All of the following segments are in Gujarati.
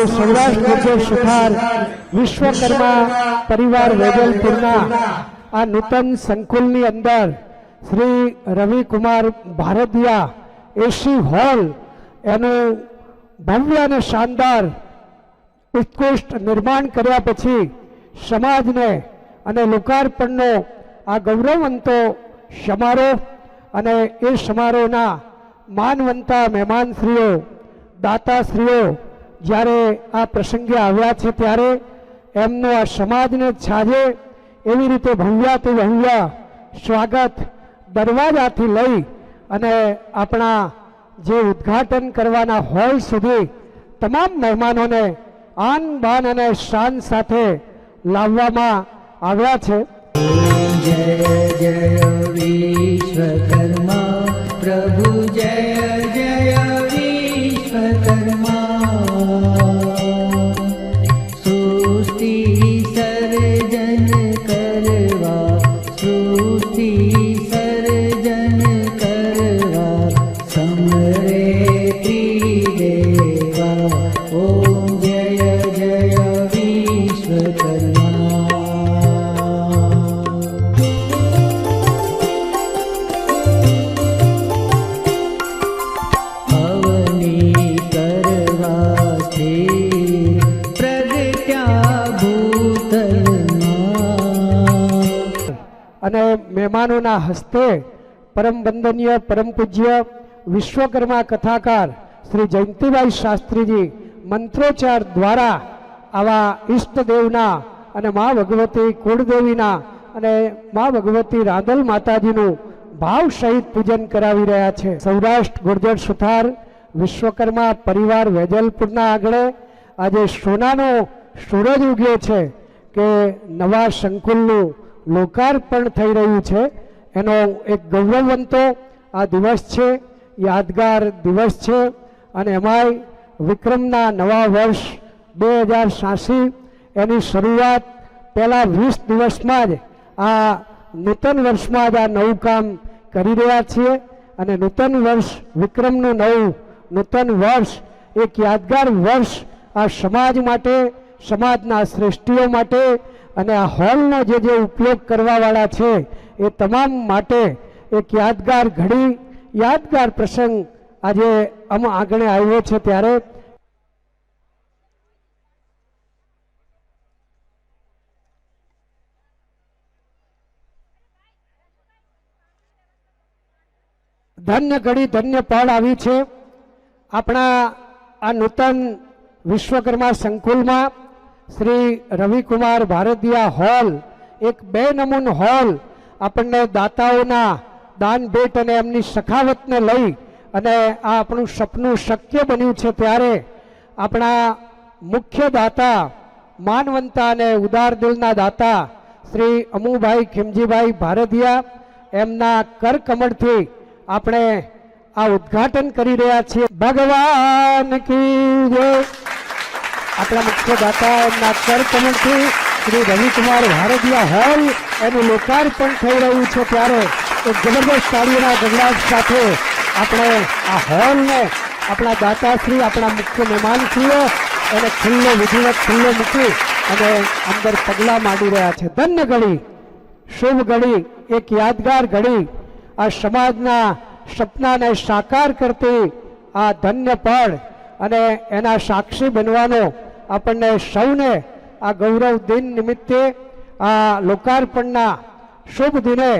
શ્રી સૌરાષ્ટ્ર ગુર્જર સુથાર વિશ્વકર્મા પરિવાર વેજલપુરના આ નૂતન સંકુલની અંદર શ્રી રવિકુમાર ભારતીયા એસી હોલ એનું ભવ્ય અને શાનદાર ઉત્કૃષ્ટ નિર્માણ કર્યા પછી સમાજને અને લોકાર્પણનો આ ગૌરવવંતો સમારોહ અને એ સમારોહના માનવંતા મહેમાનશ્રીઓ દાતાશ્રીઓ જ્યારે આ પ્રસંગે આવ્યા છે ત્યારે એમનું આ સમાજને છાજે એવી રીતે ભવ્યાતિ ભવ્ય સ્વાગત દરવાજાથી લઈ અને આપણા જે ઉદ્ઘાટન કરવાના હોલ સુધી તમામ મહેમાનોને આન બાન અને શાન સાથે લાવવામાં આવ્યા છે. जय जय विश्वकर्मा प्रभु जय जय विश्वकर्मा सृष्टि सर्जन करवा सृष्टि सर्जन करवा समरे त्रिदेवा ओम जय जय विश्वकर्मा. અને મહેમાનોના હસ્તે પરમ વંદનીય પરમ પૂજ્ય વિશ્વકર્મા કથાકાર શ્રી જયંતિભાઈ શાસ્ત્રીજી મંત્રોચ્ચાર દ્વારા આવા ઈષ્ટદેવના અને મા ભગવતી કુળદેવીના અને મા ભગવતી રાંદલ માતાજીનું ભાવ સહિત પૂજન કરાવી રહ્યા છે. સૌરાષ્ટ્ર ગુર્જર સુથાર વિશ્વકર્મા પરિવાર વેજલપુરના આગળ આજે સોનાનો સૂરજ ઉગ્યો છે કે નવા સંકુલનું લોકાર્પણ થઈ રહ્યું છે. એનો એક ગૌરવવંતો આ દિવસ છે, યાદગાર દિવસ છે. અને એમાંય વિક્રમના નવા વર્ષ 2086 એની શરૂઆત પહેલા 20 દિવસમાં જ આ નૂતન વર્ષમાં જ આ નવું કામ કરી રહ્યા છીએ. અને નૂતન વર્ષ વિક્રમનું નૂતન વર્ષ એક યાદગાર વર્ષ આ સમાજ માટે, સમાજના શ્રેષ્ઠીઓ માટે અને આ હોલનો જે ઉપયોગ કરવાવાળા છે એ તમામ માટે એક યાદગાર ઘડી, યાદગાર પ્રસંગ આજે આગળ આવ્યો છે. ત્યારે ધન્ય ઘડી, ધન્ય પળ આવી છે. આપણા આ નૂતન વિશ્વકર્મા સંકુલમાં શ્રી રવિકુમાર ભારતીયા હોલ એક 2 નમૂન હોલ આપણને દાતાઓના દાન ભેટ અને એમની સખાવતને લઈ અને આ આપણું સપનું શક્ય બન્યું છે. ત્યારે આપણા મુખ્ય દાતા, માનવંતા અને ઉદાર દિલના દાતા શ્રી અમુભાઈ ખીમજીભાઈ ભારતીયા એમના કરકમળથી આપણે આ ઉદ્ઘાટન કરી રહ્યા છીએ. ભગવાન કી જય. આપણા મુખ્ય દાતા એમના કરકમળથી શ્રી રવિકુમાર ભારતીયા હોલ એનું લોકાર્પણ થઈ રહ્યું છે. ત્યારે એક જબરદસ્ત તાળીઓના ગગડાટ સાથે આપણે આ હોલને આપણા દાતાશ્રી, આપણા મુખ્ય મહેમાનશ્રીઓ એને વિધિવત ખુલ્લો મૂકી અને અંદર પગલાં માંડી રહ્યા છે. ધન્ય ઘડી, શુભ ઘડી, એક યાદગાર ઘડી, આ સમાજના સપનાને સાકાર કરતી આ ધન્ય પળ અને એના સાક્ષી બનવાનો આપણને સૌને આ ગૌરવ દિન નિમિત્તે આ લોકાર્પણના શુભ દિને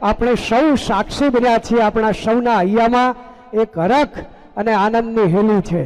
આપણે સૌ સાક્ષી બન્યા છીએ. આપણા સૌના હૈયામાં એક હરખ અને આનંદની હેલી છે.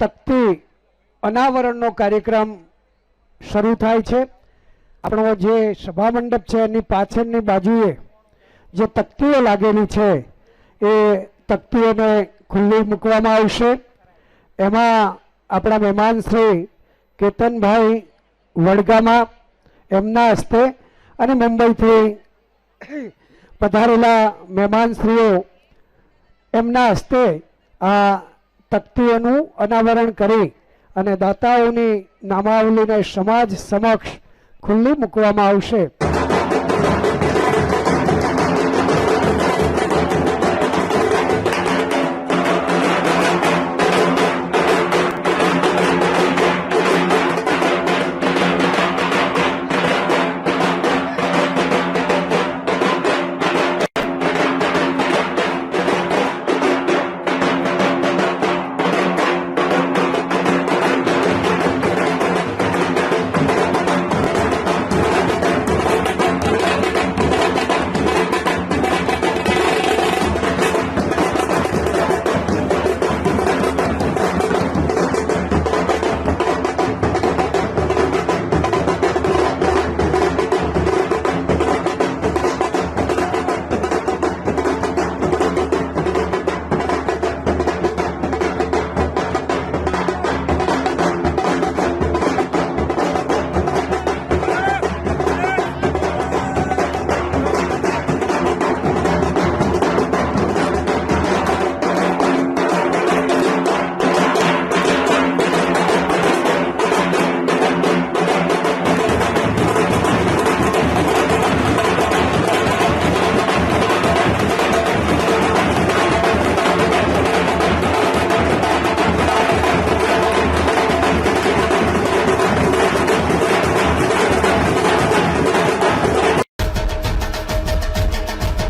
તકતી અનાવરણનો કાર્યક્રમ શરૂ થાય છે. આપણો જે સભા મંડપ છે એની પાછળની બાજુએ જે તકતીઓ લાગેલી છે એ તકતીઓને ખુલ્લી મૂકવામાં આવશે. એમાં આપણા મહેમાન શ્રી કેતનભાઈ વડગામા એમના હસ્તે અને મુંબઈથી પધારેલા મહેમાનશ્રીઓ એમના હસ્તે આ તકતીઓનું અનાવરણ કરી અને દાતાઓની નામાવલીને સમાજ સમક્ષ ખુલ્લી મૂકવામાં આવશે.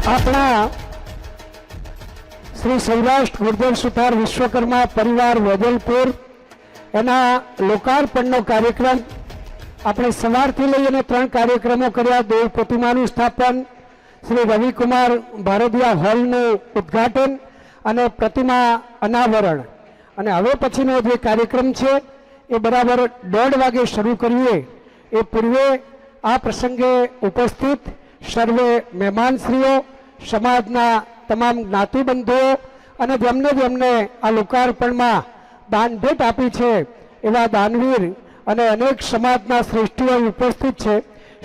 આપણા શ્રી સૌરાષ્ટ્ર ગુર્જર સુથાર વિશ્વકર્મા પરિવાર વેજલપુર એના લોકાર્પણનો કાર્યક્રમ આપણે સવારથી લઈ અને 3 કાર્યક્રમો કર્યા. દેવ પ્રતિમાનું સ્થાપન, શ્રી રવિકુમાર ભારદિયા હોલનું ઉદ્ઘાટન અને પ્રતિમા અનાવરણ. અને હવે પછીનો જે કાર્યક્રમ છે એ બરાબર 1:30 વાગે શરૂ કરીએ. એ પૂર્વે આ પ્રસંગે ઉપસ્થિત સર્વે મહેમાનશ્રીઓ, સમાજના તમામ જ્ઞાતિબંધુઓ અને જેમને આ લોકાર્પણમાં દાનભેટ આપી છે એવા દાનવીર અને અનેક સમાજના શ્રેષ્ઠીઓ ઉપસ્થિત છે.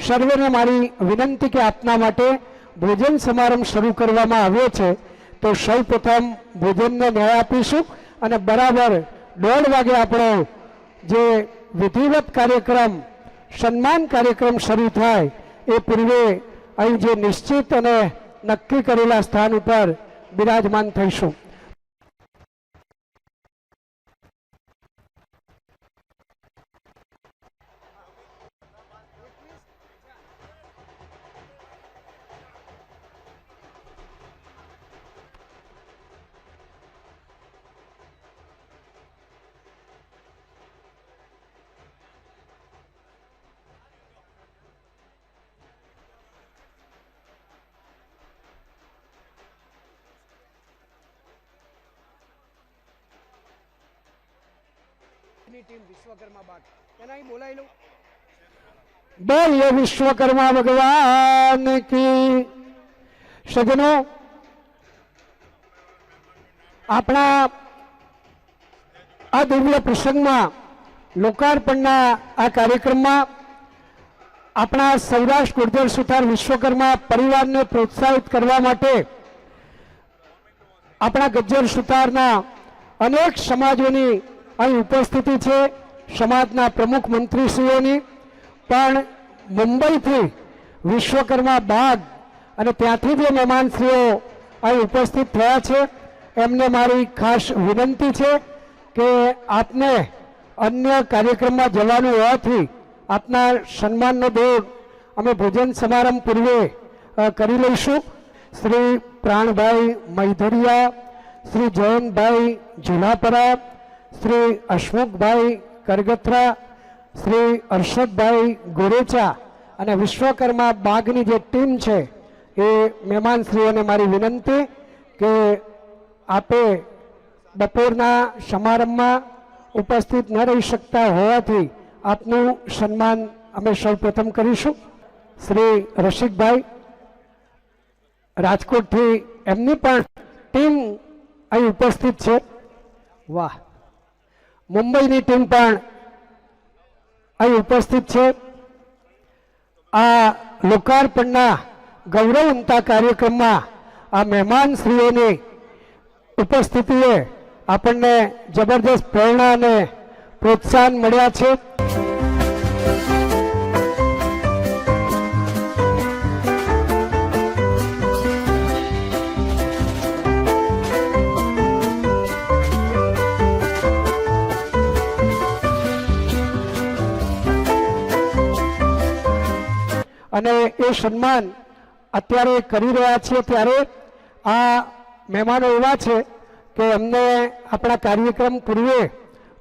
સર્વેને મારી વિનંતી કે આપના માટે ભોજન સમારંભ શરૂ કરવામાં આવ્યો છે, તો સૌ પ્રથમ ભોજનને ન્યાય આપીશું અને બરાબર 1:30 વાગે આપણો જે વિધિવત કાર્યક્રમ, સન્માન કાર્યક્રમ શરૂ થાય એ પૂર્વે અહીં જે નિશ્ચિત અને નક્કી કરેલા સ્થાન ઉપર બિરાજમાન થઈશું. ટીમ વિશ્વકર્મા બાદ એના અહીં બોલાવી લઉં. બોલીએ વિશ્વકર્મા ભગવાન કી. સજનો, આપણા આ દિવ્ય પ્રસંગમાં લોકાર્પણના આ કાર્યક્રમમાં આપણા સૌરાષ્ટ્ર ગુર્જર સુથાર વિશ્વકર્મા પરિવારને પ્રોત્સાહિત કરવા માટે આપણા ગજ્જર સુથારના અનેક સમાજોની અહીં ઉપસ્થિતિ છે. સમાજના પ્રમુખ મંત્રીશ્રીઓની પણ મુંબઈથી વિશ્વકર્મા બાગ અને ત્યાંથી જે મહેમાનશ્રીઓ અહીં ઉપસ્થિત થયા છે એમને મારી ખાસ વિનંતી છે કે આપને અન્ય કાર્યક્રમમાં જવાનું હોવાથી આપના સન્માનનો દોર અમે ભોજન સમારંભ પૂર્વે કરી લઈશું. શ્રી પ્રાણભાઈ મૈધરિયા, શ્રી જયંતભાઈ ઝુલાપરા, શ્રી હસમુખભાઈ કરગથરા, શ્રી અરશદભાઈ ગોરેચા અને વિશ્વકર્મા બાગની જે ટીમ છે એ મહેમાનશ્રીઓને મારી વિનંતી કે આપે બપોરના સમારંભમાં ઉપસ્થિત ન રહી શકતા હોવાથી આપનું સન્માન અમે સૌ પ્રથમ કરીશું. શ્રી રસિકભાઈ રાજકોટથી, એમની પણ ટીમ અહીં ઉપસ્થિત છે. વાહ, મુંબઈની ટીમ પણ અહીં ઉપસ્થિત છે. આ લોકાર્પણના ગૌરવવંતા કાર્યક્રમમાં આ મહેમાનશ્રીઓની ઉપસ્થિતિએ આપણને જબરદસ્ત પ્રેરણા અને પ્રોત્સાહન મળ્યા છે. અને એ સન્માન અત્યારે કરી રહ્યા છીએ ત્યારે આ મહેમાનો એવા છે કે એમને આપણા કાર્યક્રમ પૂર્વે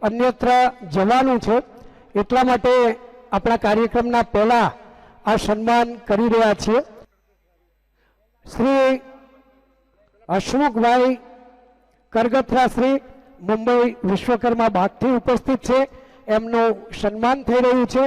અન્યત્ર જવાનું છે, એટલા માટે આપણા કાર્યક્રમના પહેલા આ સન્માન કરી રહ્યા છીએ. શ્રી હસમુખભાઈ કરગથરા શ્રી મુંબઈ વિશ્વકર્મા બાગથી ઉપસ્થિત છે, એમનું સન્માન થઈ રહ્યું છે.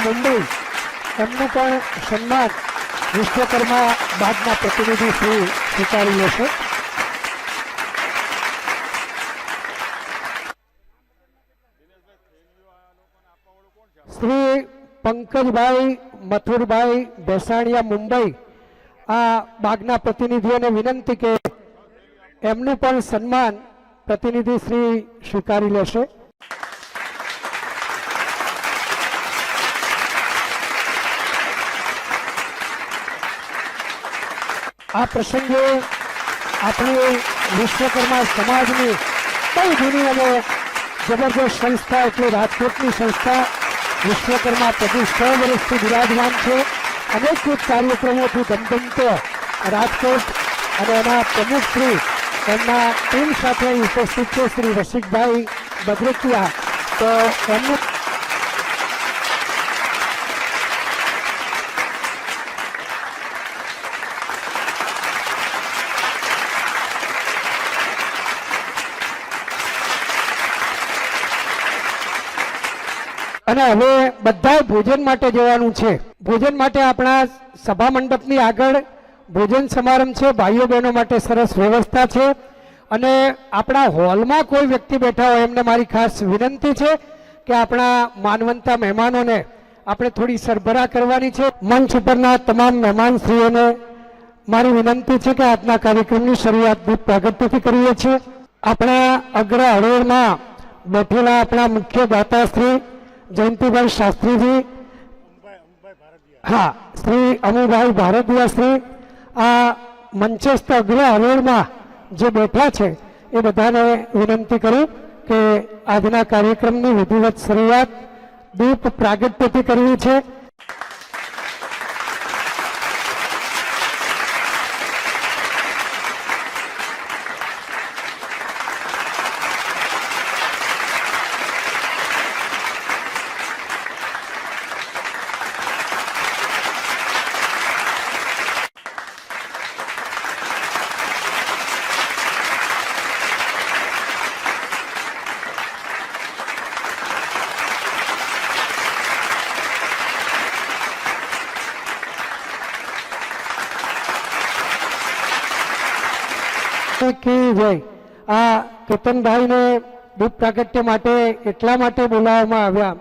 મુંબઈ એમનું પણ સન્માન વિશ્વકર્મા બાગના પ્રતિનિધિ શ્રી સ્વીકારી લેશે. શ્રી પંકજભાઈ મથુરભાઈ ભેસાણીયા મુંબઈ, આ બાગના પ્રતિનિધિઓને વિનંતી કે એમનું પણ સન્માન પ્રતિનિધિ શ્રી સ્વીકારી લેશે. આ પ્રસંગે આપણી વિશ્વકર્મા સમાજની બહુ જૂની અને જબરદસ્ત સંસ્થા એટલે રાજકોટની સંસ્થા વિશ્વકર્મા પ્રદેશ 100 વર્ષથી બિરાજમાન છે. અનેકવિધ કાર્યક્રમોથી ધમધમતો રાજકોટ અને એના પ્રમુખશ્રી એમના ટીમ સાથે ઉપસ્થિત છે શ્રી રસિકભાઈ બદ્રકિયા. તો એમનું અને હવે બધા ભોજન માટે જવાનું છે. ભોજન માટે આપણા સભા મંડપની આગળ ભોજન સમારંભ છે. ભાઈઓ બહેનો માટે સરસ વ્યવસ્થા છે. અને આપણા હોલમાં કોઈ વ્યક્તિ બેઠા હોય એમને મારી ખાસ વિનંતી છે કે આપણા માનવંતા મહેમાનોને આપણે થોડી સરભરા કરવાની છે. મંચ ઉપરના તમામ મહેમાનશ્રીઓને મારી વિનંતી છે કે આજના કાર્યક્રમની શરૂઆત દીપ પ્રાગટ્યથી કરીએ છીએ. આપણા અગ્ર હળવળમાં બેઠેલા આપણા મુખ્ય દાતાશ્રી જયંતિભાઈ શાસ્ત્રીજી, હા શ્રી અમુભાઈ ભારતીય શ્રી, આ મંચસ્થ અગ્ર હરોળમાં જે બેઠા છે એ બધાને વિનંતી કરું કે આજના કાર્યક્રમની વિધિવત શરૂઆત દીપ પ્રાગટ્યથી કરવી છે. કી જય. આ કેતનભાઈને દીપ પ્રાગટ્ય માટે એટલા માટે બોલાવવામાં આવ્યા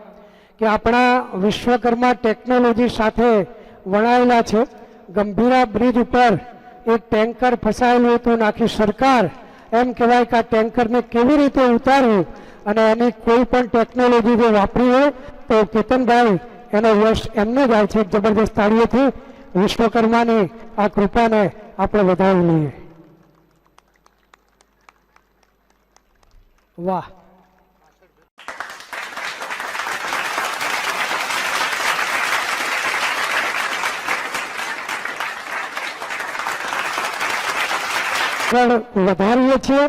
કે આપણા વિશ્વકર્મા ટેકનોલોજી સાથે વણાયેલા છે. ગંભીરા બ્રિજ ઉપર એક ટેન્કર ફસાયેલું હતું, આખી સરકાર એમ કહેવાય કે આ ટેન્કરને કેવી રીતે ઉતારવું અને એની કોઈ પણ ટેકનોલોજી જો વાપરી હોય તો કેતનભાઈ એનો યશ એમને જાય છે. જબરદસ્ત તાળીઓથી વિશ્વકર્માની આ કૃપાને આપણે વધાવી લઈએ. વાહ. વધારીએ છીએ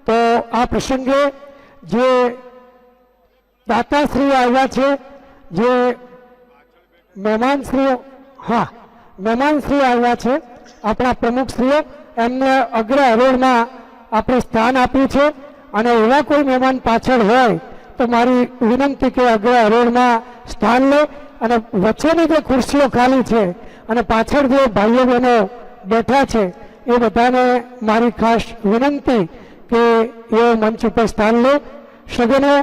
તો આ પ્રસંગે જે દાતાશ્રી આવ્યા છે, જે મહેમાનશ્રીઓ, હા મહેમાનશ્રી આવ્યા છે, આપણા પ્રમુખશ્રીઓ, એમને અગ્ર હરોળમાં આપણે સ્થાન આપ્યું છે. અને એવા કોઈ મહેમાન પાછળ હોય તો મારી વિનંતી કે અગ્ર હરોળમાં સ્થાન લે અને વચ્ચેની જે ખુરશીઓ ખાલી છે અને પાછળ જે ભાઈઓ બહેનો બેઠા છે એ બધાને મારી ખાસ વિનંતી કે એ મંચ ઉપર સ્થાન લે. સજ્જનો,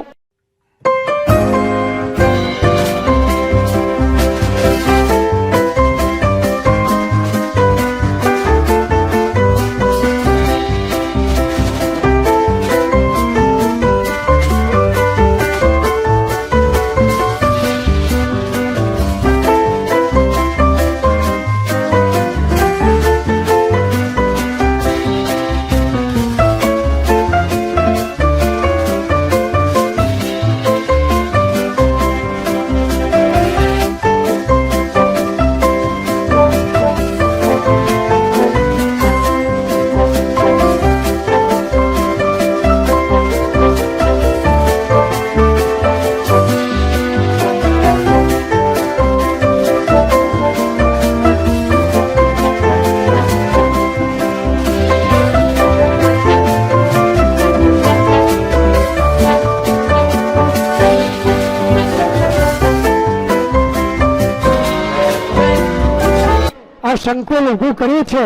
સંકુલ ઊભું કર્યું છે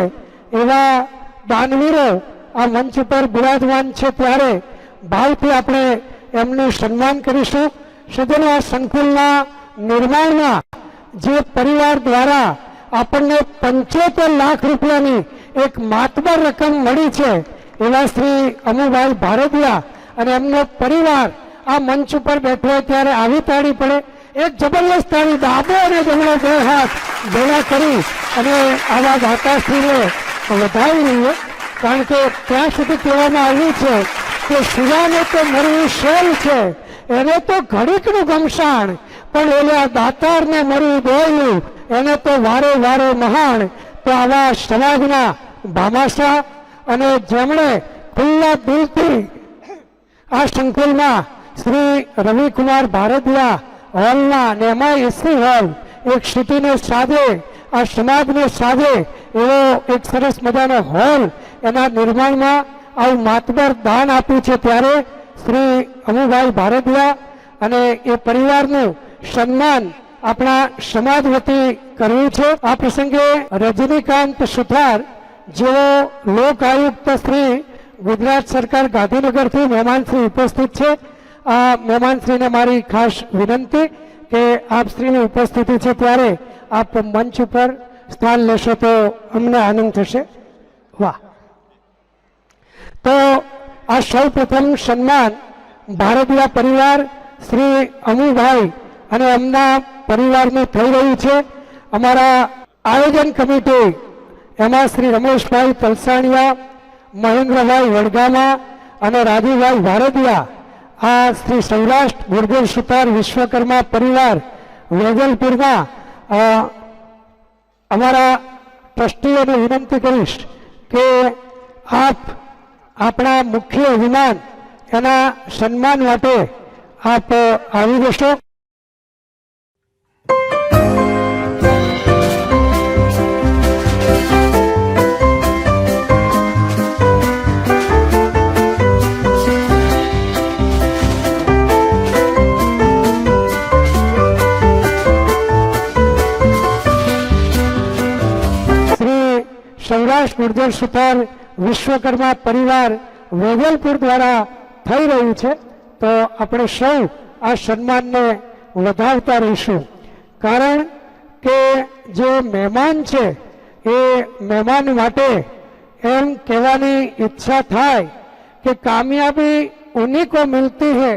એવા દાનવીરો આ મંચ પર બિરાજમાન છે, ત્યારે ભાવથી આપણે એમનું સન્માન કરીશું. સજ્જનો, આ સંકુલના નિર્માણમાં જે પરિવાર દ્વારા આપણને 75 લાખ રૂપિયાની એક માતબર રકમ મળી છે એવા શ્રી અમુભાઈ ભારતીયા અને એમનો પરિવાર આ મંચ ઉપર બેઠો હોય ત્યારે આવી તાળી પડે. એક જબરદસ્ત તાળી ડાબો અને જમણો બે હાથ ભેગા કરી અને આવા દાતાશ્રીને વધાવી લઈએ. કારણ કે ત્યાં સુધી કહેવામાં આવ્યું છે કે શિવાને તો મરવું શેલ છે, એને તો ઘડીકનું ગમસાણ, પણ ઓલા દાતારને મરવું દોયલું, એને તો વારે વારે મહાણ. તો આવા સમાજના ભામાશા અને જેમણે ખુલ્લા દિલથી આ સંકુલમાં શ્રી રવિકુમાર ભારતીયા હોલના ને એમાં એસી હોલ એક સિટીને સાધે, આ સમાજને સાધે એવો એક સરસ મજાનો હોલ એના નિર્માણમાં આવું માતબર દાન આપ્યું છે, ત્યારે શ્રી અમુભાઈ ભારતીયા અને એ પરિવારનું સન્માન આપણા સમાજ વતી કરવું છે. આ પ્રસંગે રજનીકાંત સુથાર જેઓ લોક આયુક્ત શ્રી ગુજરાત સરકાર ગાંધીનગરથી મહેમાનશ્રી ઉપસ્થિત છે. આ મહેમાનશ્રીને મારી ખાસ વિનંતી કે આપ શ્રીની ઉપસ્થિતિ છે ત્યારે આપ મંચ ઉપર સ્થાન લેશો તો અમને આનંદ થશે. વાહ. તો આ સૌ પ્રથમ સન્માન ભારતીય પરિવાર શ્રી અમુભાઈ અને એમના પરિવારનું થઈ રહ્યું છે. અમારા આયોજન કમિટી એમાં શ્રી રમેશભાઈ તલસાણિયા, મહેન્દ્રભાઈ વડગામા અને રાજુભાઈ ભારતીયા, આ શ્રી સૌરાષ્ટ્ર ગુર્જર સુતાર વિશ્વકર્મા પરિવાર વેજલપુરના અમારા ટ્રસ્ટીઓને વિનંતી કરીશ કે આપ આપણા મુખ્ય વિમાન એના સન્માન માટે આપ આવી જશો. સૌરાષ્ટ્ર ગુર્જર સુતાર વિશ્વકર્મા પરિવાર વેજલપુર દ્વારા થઈ રહ્યું છે, તો આપણે સૌ આ સન્માનને વધાવતા રહીશું. કારણ કે જે મહેમાન છે એ મહેમાન માટે એમ કહેવાની ઈચ્છા થાય कि कामयाबी उन्हीं को मिलती है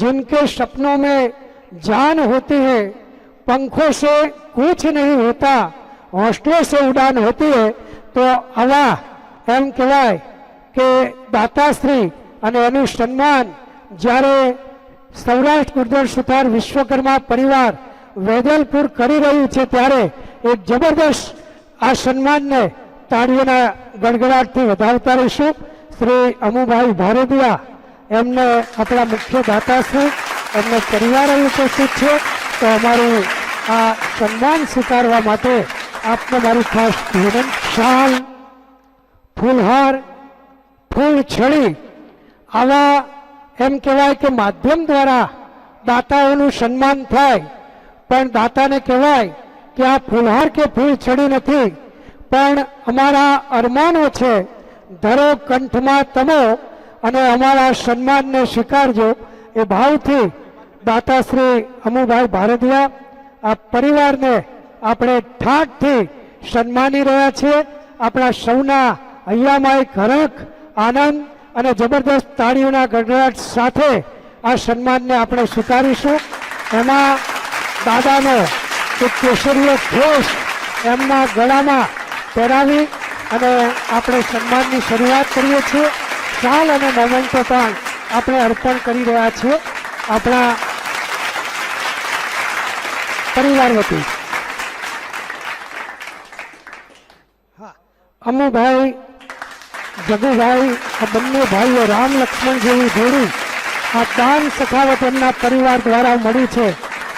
जिनके सपनों में जान होती है, पंखों से कुछ नहीं होता, हौसलों से उड़ान होती है. तो आवा एम कहेवाय कि दाताश्री અને એનું સન્માન જ્યારે સૌરાષ્ટ્ર ગુર્જર સુથાર વિશ્વકર્મા પરિવાર વેજલપુર કરી રહ્યું છે ત્યારે એક જબરદસ્ત આ સન્માનને તાળીઓના ગડગડાટથી વધાવતા રહીશું. શ્રી અમુભાઈ ભારદિયા એમને આપણા મુખ્ય દાતાશ્રી એમને પરિવાર ઉપસ્થિત છે, તો અમારું આ સન્માન સ્વીકારવા માટે આપને મારી ખાસ વિનંતી. શાલ, ફૂલહાર, ફૂલ છડી આવા એમ કહેવાય કે માધ્યમ દ્વારા દાતાઓનું સન્માન થાય, પણ દાતાને કહેવાય કે આ ફૂલહાર કે ફૂલ છડી નથી, પણ અમારા અરમાનો છે. ધરો કંઠમાં તમો અને અમારા સન્માનને સ્વીકારજો એ ભાવથી દાતાશ્રી અમુભાઈ ભારદિયા આ પરિવારને આપણે ઠાઠથી સન્માની રહ્યા છીએ. આપણા સૌના હૈયામાં એક હરખ, આનંદ અને જબરદસ્ત તાળીઓના ગડગડાટ સાથે આ સન્માનને આપણે સ્વીકારીશું. એમાં દાદાનો એક કેસરીયો ખેસ એમના ગળામાં પહેરાવી અને આપણે સન્માનની શરૂઆત કરીએ છીએ. શાલ અને મોમેન્ટો પણ આપણે અર્પણ કરી રહ્યા છીએ આપણા પરિવાર વતી. અમુભાઈ, જગુભાઈ, આ બંને ભાઈઓ રામ લક્ષ્મણ જેવી જોડી આ દાન સખાવત એમના પરિવાર દ્વારા મળી છે,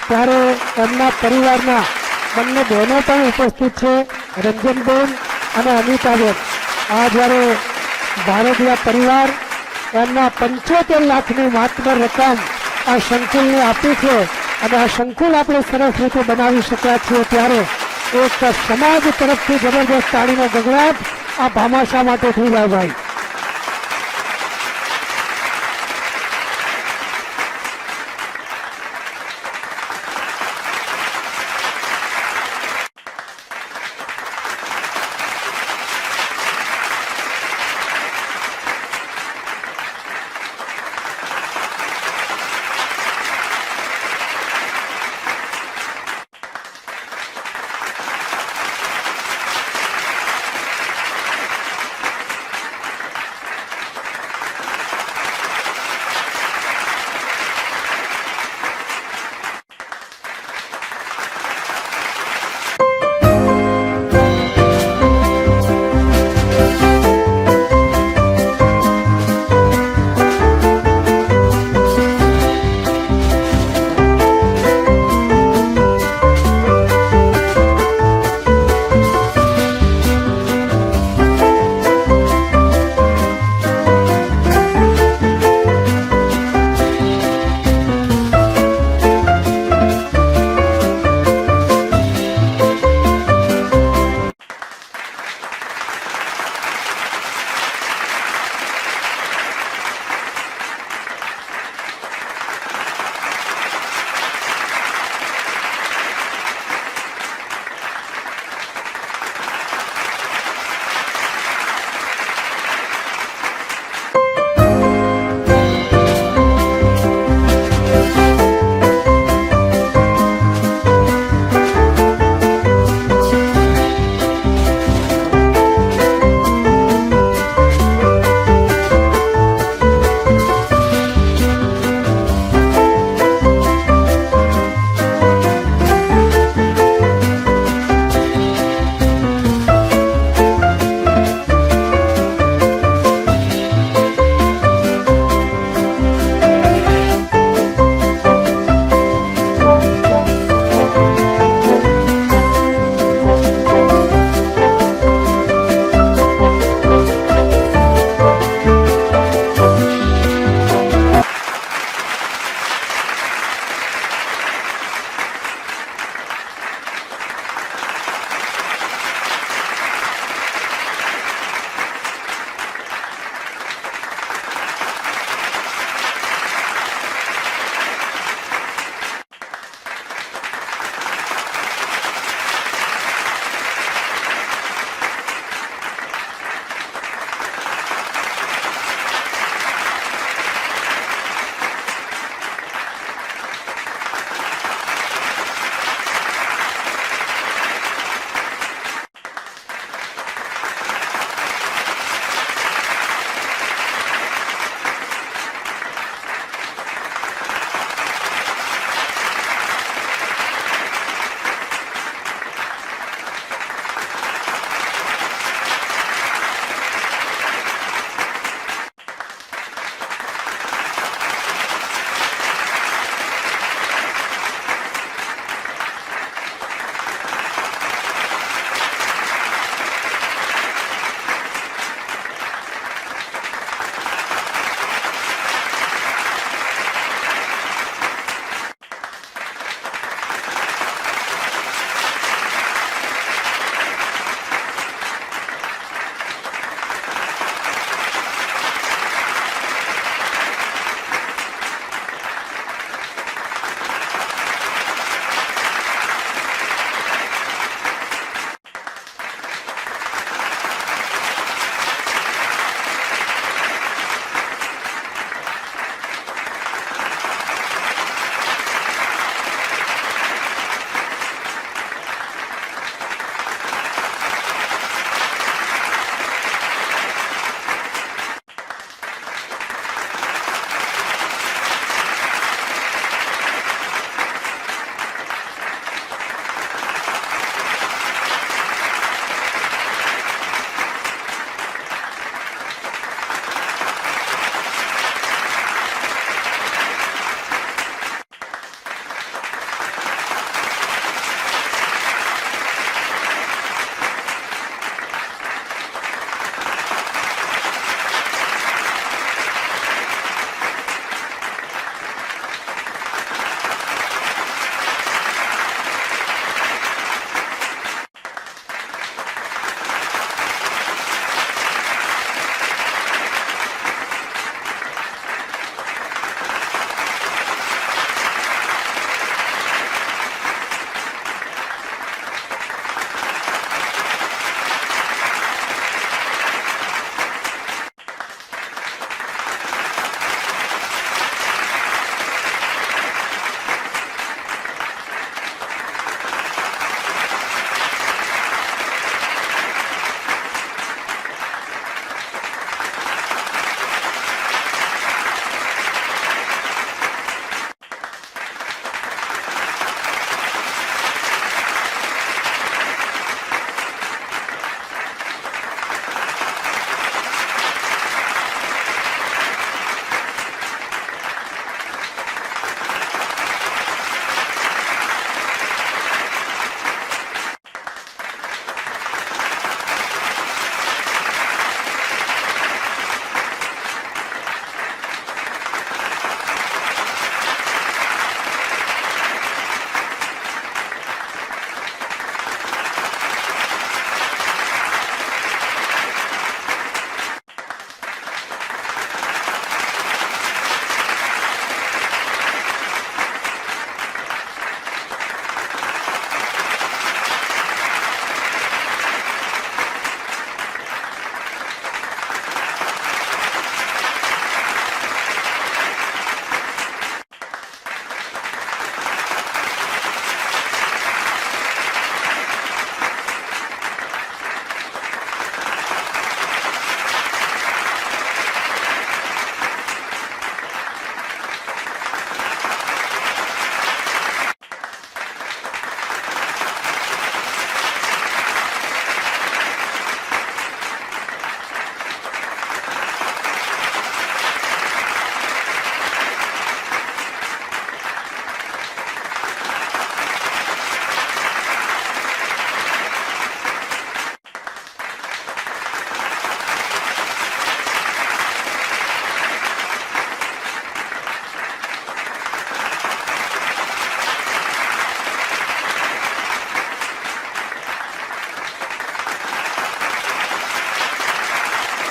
ત્યારે એમના પરિવારના બંને બહેનો પણ ઉપસ્થિત છે, રંજનબેન અને અનિતાબેન. આ જ્યારે ભારતીય પરિવાર એમના 75 લાખની માત્ર રકમ આ સંકુલને આપી છે અને આ સંકુલ આપણે સરસ રીતે બનાવી શક્યા છીએ, ત્યારે એક સમાજ તરફથી જબરદસ્ત તાળીનો ગગડાટ આ ભામાશા માટે થઈ જાય ભાઈ.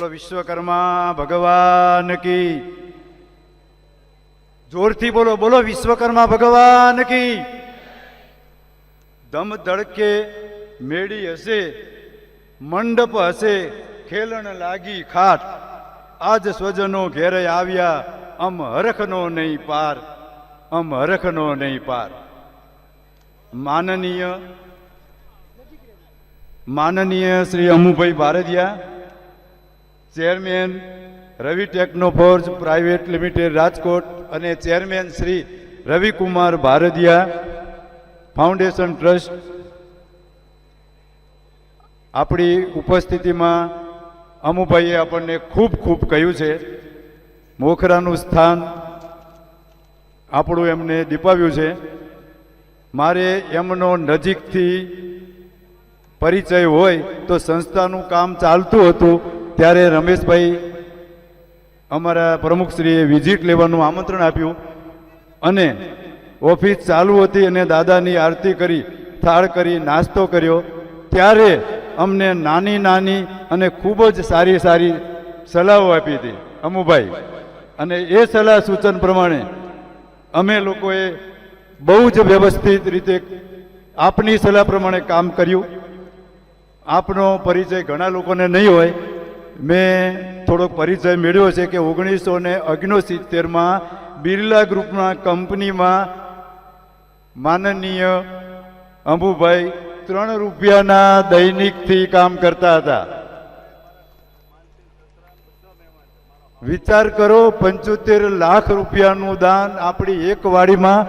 બોલો વિશ્વકર્મા ભગવાન કી. જોરથી બોલો, બોલો વિશ્વકર્મા ભગવાન કી. ધમ ધડકે મેળી હશે, મંડપ હશે, ખેલણ લાગી ખાટ, આજ સ્વજનો ઘેરે આવ્યા, અમ હરખનો નહીં પાર, અમ હરખનો નહીં પાર. માનનીય Shri Amubhai Bhartiya, chairman Ravi technoforge private limited Rajkot અને chairman Shri Ravikumar Bhartiya foundation trust, આપણી ઉપસ્થિતિમાં અમુભાઈએ આપણને ખૂબ ખૂબ કહ્યું છે. મોખરાનું સ્થાન આપણું એમને દીપાવ્યું છે. મારે એમનો નજીકથી પરિચય હોય તો સંસ્થાનું કામ ચાલતું હતું ત્યારે રમેશભાઈ અમારા પ્રમુખશ્રીએ વિઝિટ લેવાનું આમંત્રણ આપ્યું અને ઓફિસ ચાલુ હતી અને દાદાની આરતી કરી, થાળ કરી, નાસ્તો કર્યો ત્યારે અમને નાની નાની અને ખૂબ જ સારી સારી સલાહો આપી હતી અમુભાઈ. અને એ સલાહ સૂચન પ્રમાણે અમે લોકોએ બહુ જ વ્યવસ્થિત રીતે આપની સલાહ પ્રમાણે કામ કર્યું. આપનો પરિચય ઘણા લોકોને નહીં હોય, મેં થોડોક પરિચય મેળવ્યો છે કે 1969માં બિરલા ગ્રુપના કંપનીમાં માનનીય અંબુભાઈ 3 રૂપિયાના દૈનિકથી કામ કરતા હતા. વિચાર કરો, 75 લાખ રૂપિયાનું દાન આપણી એક વાડીમાં,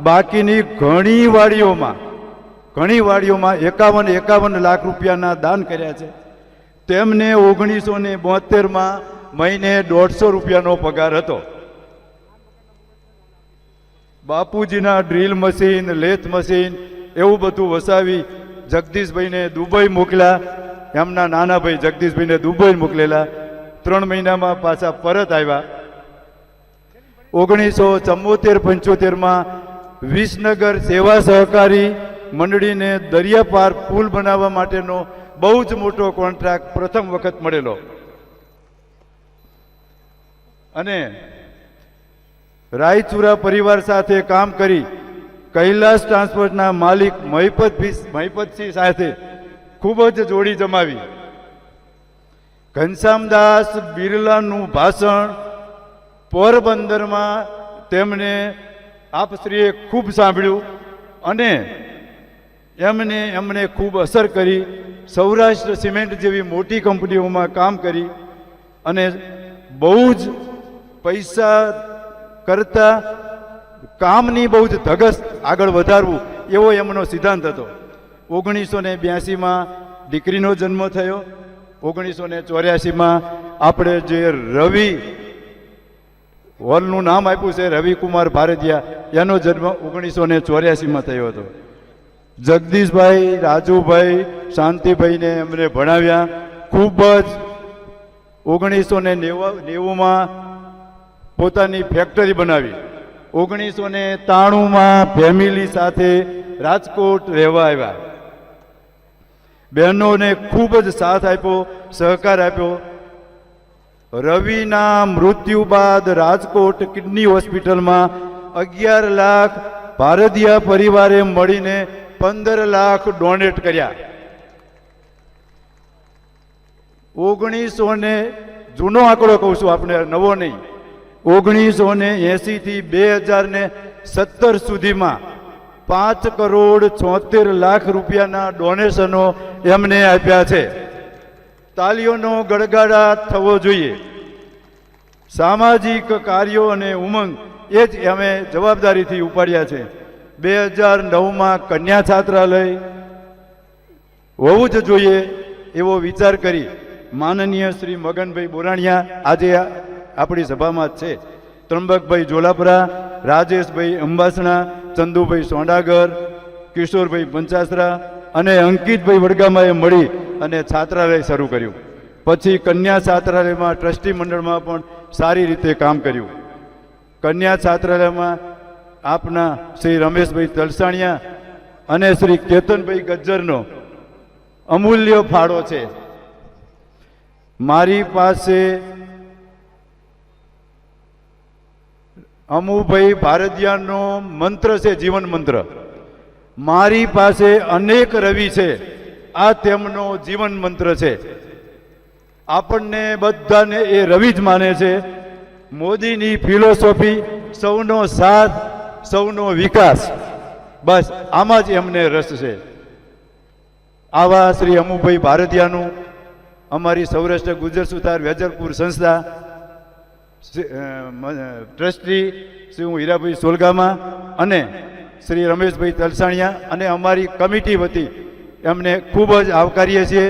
બાકીની ઘણી વાડીઓમાં 51 લાખ રૂપિયાના દાન કર્યા છે. તેમને 1972માં મહિને 150 રૂપિયાનો પગાર હતો. બાપુજીના ડ્રીલ મશીન, લેથ મશીન એવું બધું વસાવી જગદીશભાઈને દુબઈ મોકલ્યા. એમના નાના ભાઈ જગદીશભાઈને દુબઈ મોકલેલા. 3 મહિનામાં પાછા પરત આવ્યા. 1974-75માં વિસનગર સેવા સહકારી મંડળીને દરિયાપાર પુલ બનાવવા માટેનો બહુ જ મોટો કોન્ટ્રાક્ટ પ્રથમ વખત મળેલો. અને રાયચુરા પરિવાર સાથે કામ કરી કૈલાસ ટ્રાન્સપોર્ટના માલિક મહિપતસિંહ સાથે ખૂબ જ જોડી જમાવી. ઘનશ્યામદાસ બિરલાનું ભાષણ પોરબંદરમાં તેમણે આપશ્રીએ ખૂબ સાંભળ્યું અને એમણે ખૂબ અસર કરી. સૌરાષ્ટ્ર સિમેન્ટ જેવી મોટી કંપનીઓમાં કામ કરી અને બહુ જ પૈસા કરતા કામની બહુ જ ધગસ આગળ વધારવું એવો એમનો સિદ્ધાંત હતો. 1982માં દીકરીનો જન્મ થયો. 1984માં આપણે જે રવિ હોલનું નામ આપ્યું છે રવિકુમાર ભારતીયા, એનો જન્મ 1984માં થયો હતો. જગદીશભાઈ, રાજુભાઈ, શાંતિભાઈને એમણે ભણાવ્યા. ખૂબ જ 1990માં પોતાની ફેક્ટરી બનાવી. 1993માં ફેમિલી સાથે રાજકોટ રહેવા આવ્યા. બહેનોને ખૂબ જ સાથ આપ્યો, સહકાર આપ્યો. રવિના મૃત્યુ બાદ રાજકોટ કિડની હોસ્પિટલમાં 11 લાખ ભારતીય પરિવારે મળીને 15 લાખ ડોનેટ કર્યા. 1900 જૂનો આંકડો કહું છું, આપણે નવો નહીં. 1980 થી 2017 સુધીમાં 5,76,00,000 રૂપિયાના ડોનેશનો એમને આપ્યા છે. તાલીઓનો ગડગડાટ થવો જોઈએ. સામાજિક કાર્યો અને ઉમંગ એ જ અમે જવાબદારીથી ઉપાડ્યા છે. 2009માં કન્યા છાત્રાલય હોવું જ જોઈએ એવો વિચાર કરી માનનીય શ્રી મગનભાઈ બોરાણીયા આજે આપણી સભામાં જ છે. ત્રંબકભાઈ જોલાપરા, રાજેશભાઈ અંબાસણા, ચંદુભાઈ સોંડાગર, કિશોરભાઈ પંચાસરા અને અંકિતભાઈ વડગામાએ મળી અને છાત્રાલય શરૂ કર્યું. પછી કન્યા છાત્રાલયમાં ટ્રસ્ટી મંડળમાં પણ સારી રીતે કામ કર્યું. કન્યા છાત્રાલયમાં આપના શ્રી રમેશભાઈ તલસાણિયા અને શ્રી કેતનભાઈ ગજ્જરનો અમૂલ્ય ફાળો છે. મારી પાસે અમુભાઈ ભારતીયાનો મંત્ર છે, જીવન મંત્ર. મારી પાસે અનેક રવિ છે, આ તેમનો જીવન મંત્ર છે. આપણને બધાને એ રવિ જ માને છે. મોદીની ફિલોસોફી સૌનો સાથ, સૌનો વિકાસ, બસ આમાં જ એમને રસ છે. આવા શ્રી અમુભાઈ ભારતીયાનું અમારી સૌરાષ્ટ્ર ગુજર સુતાર વેજલપુર સંસ્થા ટ્રસ્ટી શ્રી હું હીરાભાઈ સોલગામા અને શ્રી રમેશભાઈ તલસાણિયા અને અમારી કમિટી વતી એમને ખૂબ જ આવકારીએ છીએ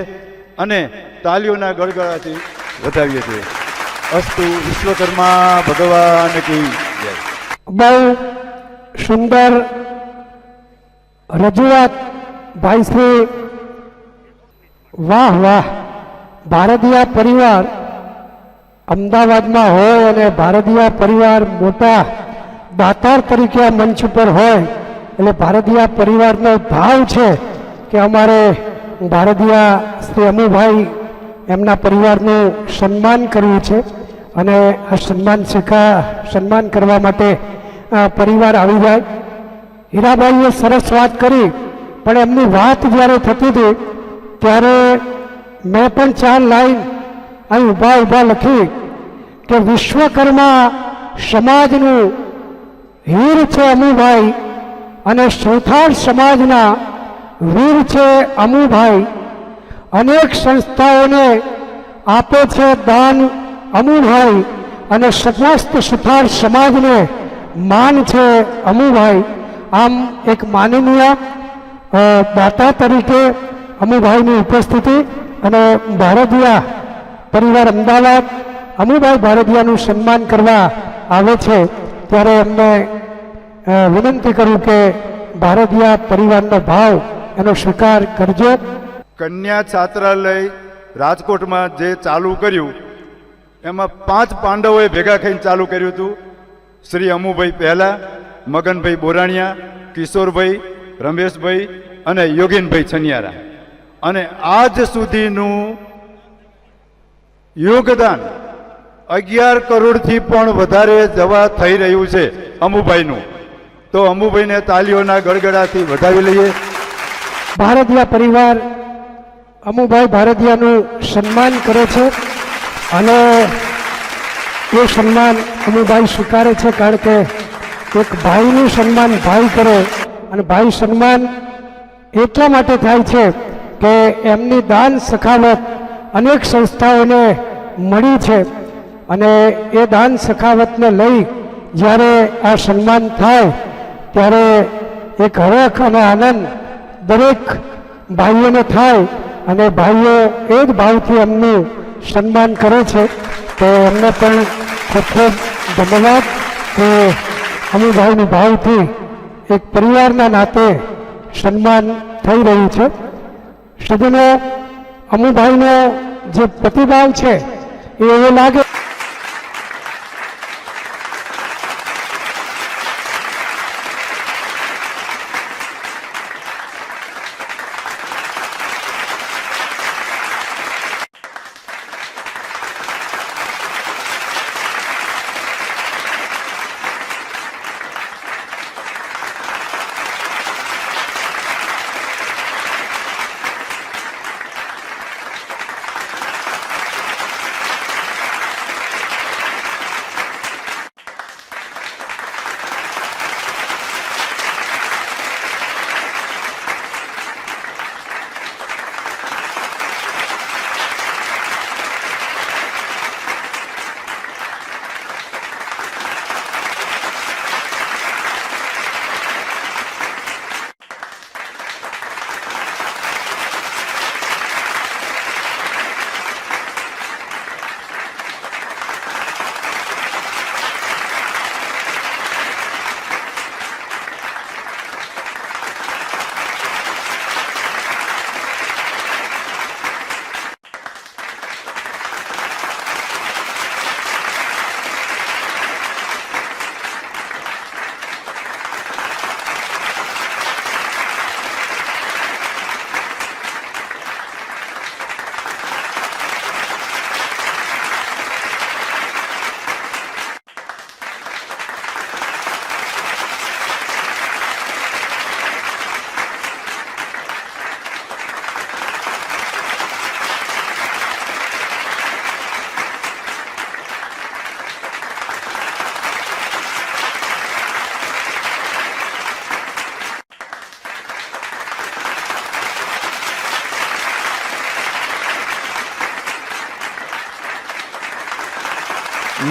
અને તાલીઓના ગળગળાથી વધાવીએ છીએ. અસ્તુ વિશ્વકર્મા ભગવાન કી જય. બહુ સુંદર રજૂઆત ભાઈ શ્રી. વાહ વાહ. ભારતીય પરિવાર અમદાવાદમાં હોય અને ભારતીય પરિવાર મોટા દાતાર તરીકે આ મંચ ઉપર હોય એટલે ભારતીય પરિવારનો ભાવ છે કે અમારે ભારતીય શ્રી અમુભાઈ એમના પરિવારનું સન્માન કરવું છે અને આ સન્માન કરવા માટે આ પરિવાર આવી જાય. હીરાભાઈએ સરસ વાત કરી, પણ એમની વાત જ્યારે થતી હતી ત્યારે મેં પણ 4 લાઈન અહીં ઊભા લખી કે વિશ્વકર્મા સમાજનું વીર છે અમુભાઈ અને સુથાર સમાજના વીર છે અમુભાઈ. અનેક સંસ્થાઓને આપે છે દાન અમુભાઈ અને સમસ્ત સુથાર સમાજને માન છે અમુભાઈ. આમ એક માનનીય દાતા તરીકે અમુભાઈની ઉપસ્થિતિ અને ભારતીય પરિવાર અમદાવાદ અમુભાઈ ભારતીયાનું સન્માન કરવા આવે છે ત્યારે એમને વિનંતી કરું કે ભારતીય પરિવારનો ભાવ એનો સ્વીકાર કરજો. કન્યા છાત્રાલય રાજકોટમાં જે ચાલુ કર્યું એમાં 5 પાંડવોએ ભેગા થઈને ચાલુ કર્યું હતું. શ્રી અમુભાઈ પહેલા, મગનભાઈ બોરાણીયા, કિશોરભાઈ, રમેશભાઈ અને યોગીનભાઈ છનિયારા. અને આજ સુધીનું યોગદાન 11 કરોડથી પણ વધારે જવા થઈ રહ્યું છે અમુભાઈનું. તો અમુભાઈને તાલીઓના ગડગડાથી વધાવી લઈએ. ભારતીય પરિવાર અમુભાઈ ભારતીયાનું સન્માન કરે છે અને એ સન્માન અમુભાઈ સ્વીકારે છે, કારણ કે એક ભાઈનું સન્માન ભાઈ કરે અને ભાઈ સન્માન એટલા માટે થાય છે કે એમની દાન સખાવત અનેક સંસ્થાઓને મળી છે અને એ દાન સખાવતને લઈ જ્યારે આ સન્માન થાય ત્યારે એક હરખ અને આનંદ દરેક ભાઈઓને થાય અને ભાઈઓ એ જ ભાવથી એમનું સન્માન કરે છે. તો એમને પણ ખૂબ ખૂબ ધન્યવાદ કે અમુભાઈની ભાવથી એક પરિવારના નાતે સન્માન થઈ રહ્યું છે. સજ્જનો, અમુભાઈનો જે પ્રતિભાવ છે એ એવો લાગે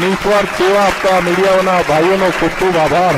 નિસ્વાર્થ સેવા આપતા મીડિયાઓના ભાઈઓનો ખૂબ ખૂબ આભાર.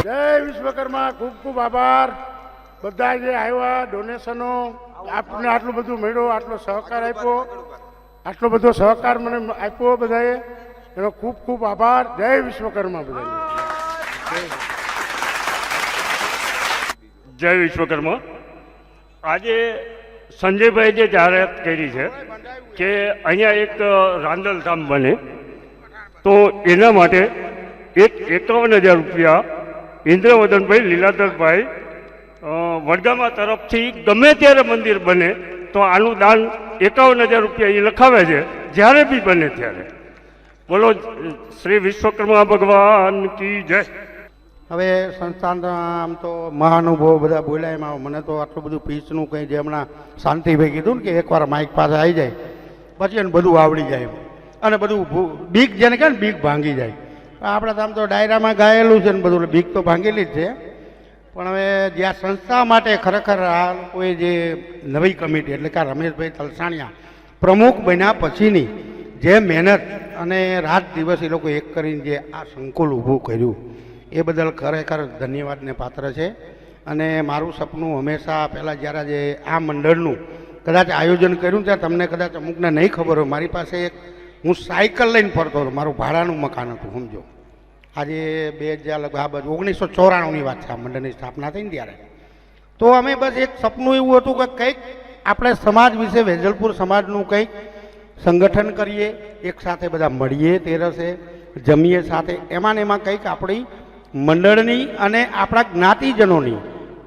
જય વિશ્વકર્મા. ખૂબ ખૂબ આભાર બધા જે આવ્યા, ડોનેશનો આપને આટલું બધું મળ્યું, આટલો સહકાર આપ્યો, આટલો બધો સહકાર મને આપ્યો બધાએ, એનો ખૂબ ખૂબ આભાર. જય વિશ્વકર્મા બધાને. જય વિશ્વકર્મા. આજે સંજયભાઈ જે જાહેરાત કરી છે કે અહીંયા એક રાંદલધામ બને, તો એના માટે 51,000 રૂપિયા ઇન્દ્રવદનભાઈ લીલાધરભાઈ વડગામા તરફથી ગમે ત્યારે મંદિર બને તો આનું દાન 51,000 રૂપિયા એ લખાવે છે, જ્યારે બી બને ત્યારે. બોલો શ્રી વિશ્વકર્મા ભગવાન કી જય. હવે સંસ્થાન આમ તો મહાનુભાવો બધા બોલ્યા, એમાં મને તો આટલું બધું પીચનું કંઈ જે હમણાં શાંતિભાઈ કીધું ને કે એકવાર માઇક પાસે આવી જાય પછી એને બધું આવડી જાય અને બધું બીક જેને કહે ને બીક ભાંગી જાય. આપણે તો આમ તો ડાયરામાં ગાયેલું છે ને બધું, બીક તો ભાંગેલી જ છે. પણ હવે જ્યાં સંસ્થા માટે ખરેખર આ લોકોએ જે નવી કમિટી એટલે કે રમેશભાઈ તલસાણિયા પ્રમુખ બન્યા પછીની જે મહેનત અને રાત દિવસ એ લોકો એક કરીને જે આ સંકુલ ઊભું કર્યું એ બદલ ખરેખર ધન્યવાદને પાત્ર છે. અને મારું સપનું હંમેશા પહેલાં જ્યારે જે આ મંડળનું કદાચ આયોજન કર્યું ત્યારે તમને કદાચ અમુકને નહીં ખબર હોય, મારી પાસે એક હું સાયકલ લઈને ફરતો હતો, મારું ભાડાનું મકાન હતું સમજો. આજે 1994ની વાત છે, આ મંડળની સ્થાપના થઈ ને ત્યારે. તો અમે બસ એક સપનું એવું હતું કે કંઈક આપણે સમાજ વિશે, વેજલપુર સમાજનું કંઈક સંગઠન કરીએ, એક સાથે બધા મળીએ, તેરસે જમીએ સાથે, એમાં ને એમાં કંઈક આપણી મંડળની અને આપણા જ્ઞાતિજનોની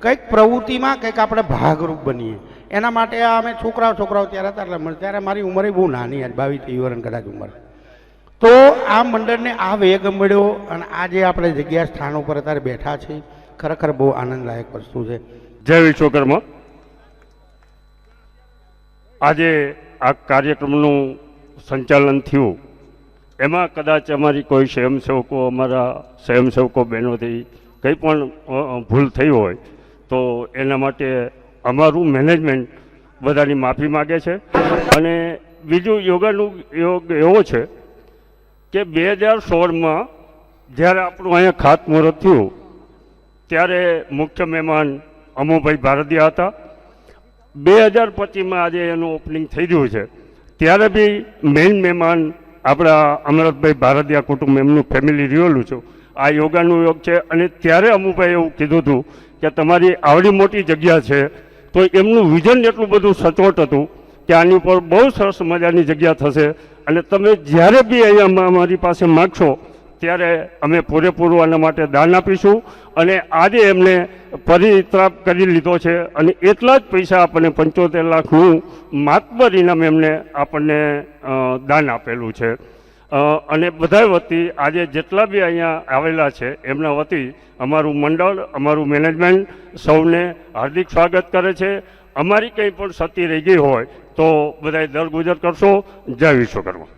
કંઈક પ્રવૃત્તિમાં કંઈક આપણે ભાગરૂપ બનીએ. એના માટે આ અમે છોકરાઓ ત્યારે હતા, એટલે ત્યારે મારી ઉંમરે બહુ નાની હતી, 22-23 વર્ષ કદાચ ઉંમર. તો આ મંડળને આ વેગ મળ્યો અને આજે આપણે જગ્યા સ્થાન ઉપર અત્યારે બેઠા છીએ, ખરેખર બહુ આનંદદાયક વસ્તુ છે. જય વિશ્વકર્મા. આજે આ કાર્યક્રમનું સંચાલન થયું, એમાં કદાચ અમારી કોઈ સ્વયંસેવકો, અમારા સ્વયંસેવકો બહેનોથી કંઈ પણ ભૂલ થઈ હોય તો એના માટે અમારું મેનેજમેન્ટ બધાની માફી માગે છે. અને બીજું યોગ એવો છે કે 2016માં જ્યારે આપણું અહીંયા ખાતમુહૂર્ત થયું ત્યારે મુખ્ય મહેમાન અમુભાઈ ભારતીય હતા. 2025માં આજે એનું ઓપનિંગ થઈ રહ્યું છે, ત્યારે બી મેઇન મહેમાન આપણા અમરતભાઈ ભારતીય કુટુંબ, એમનું ફેમિલી રહેલું છું. આ યોગાનું યોગ છે. અને ત્યારે અમુભાઈ એવું કીધું હતું કે તમારી આવડી મોટી જગ્યા છે, તો એમનું વિઝન એટલું બધું સચોટ હતું કે આની ઉપર બહુ સરસ મજાની જગ્યા થશે અને તમે જ્યારે બી અહીંયા અમારી પાસે માગશો ત્યારે અમે પૂરેપૂરું આના માટે દાન આપીશું. અને આજે એમને પરિત્રાપ કરી લીધો છે અને એટલા જ પૈસા આપણને 75 લાખનું માતબર ઇનામ એમને આપણને દાન આપેલું છે. અને બધા વતી આજે જેટલા બી અહીંયા આવેલા છે એમના વતી અમારું મંડળ, અમારું મેનેજમેન્ટ સૌને હાર્દિક સ્વાગત કરે છે. અમારી કંઈ પણ ક્ષતિ રહી ગઈ હોય તો બધાએ દરગુજર કરશો. જય વિશ્વકર્મા.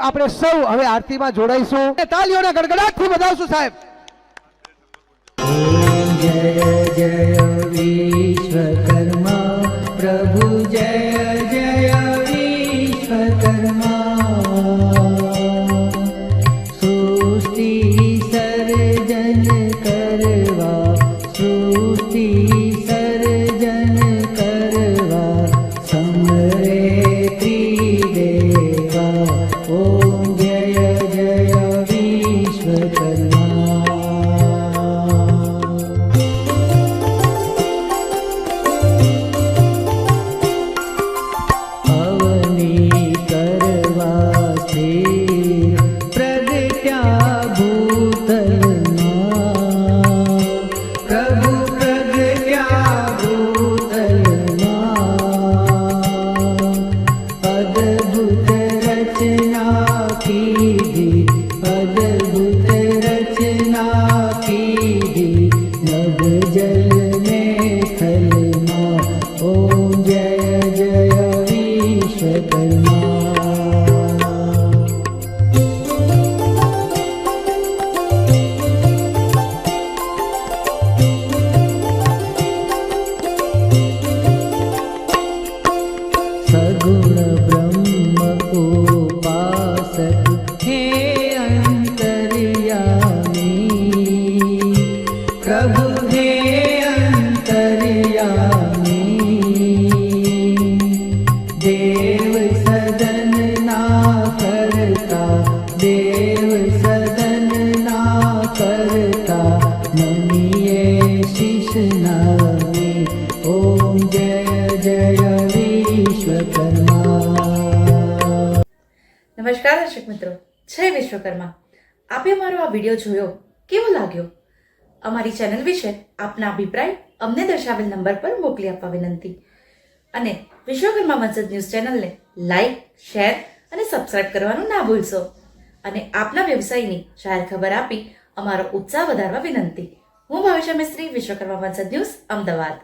આપણે સૌ હવે આરતીમાં જોડાઈશું. તાલીઓના ગડગડાટથી વધાવશું સાહેબ. जय जय विश्वकर्मा प्रभु जय जय विश्वकर्मा सृष्टि सर्जन करवा सृष्टि सर्जन करवा समरे त्रिदेवा ओम जय जय विश्वकर्मा सगुण ब्रह्म उपासक हे अंतर्यामी प्रभु हे अंतर्यामी देव सदन ना करता देव सदन ना करता नमिये शीश नामी ओम जय जय નમસ્કાર દર્શક મિત્રો, જય વિશ્વકર્મા. આપે અમારો આ વિડીયો જોયો, કેવો લાગ્યો? અમારી ચેનલ વિશે આપના અભિપ્રાય અમને દર્શાવેલ નંબર પર મોકલી આપવા વિનંતી. અને વિશ્વકર્મા વંશજ ન્યૂઝ ચેનલને લાઈક, શેર અને સબસ્ક્રાઇબ કરવાનું ના ભૂલશો. અને આપના વ્યવસાયની જાહેર ખબર આપી અમારો ઉત્સાહ વધારવા વિનંતી. હું ભાવિશા મિસ્ત્રી, વિશ્વકર્મા વંશજ ન્યૂઝ, અમદાવાદ.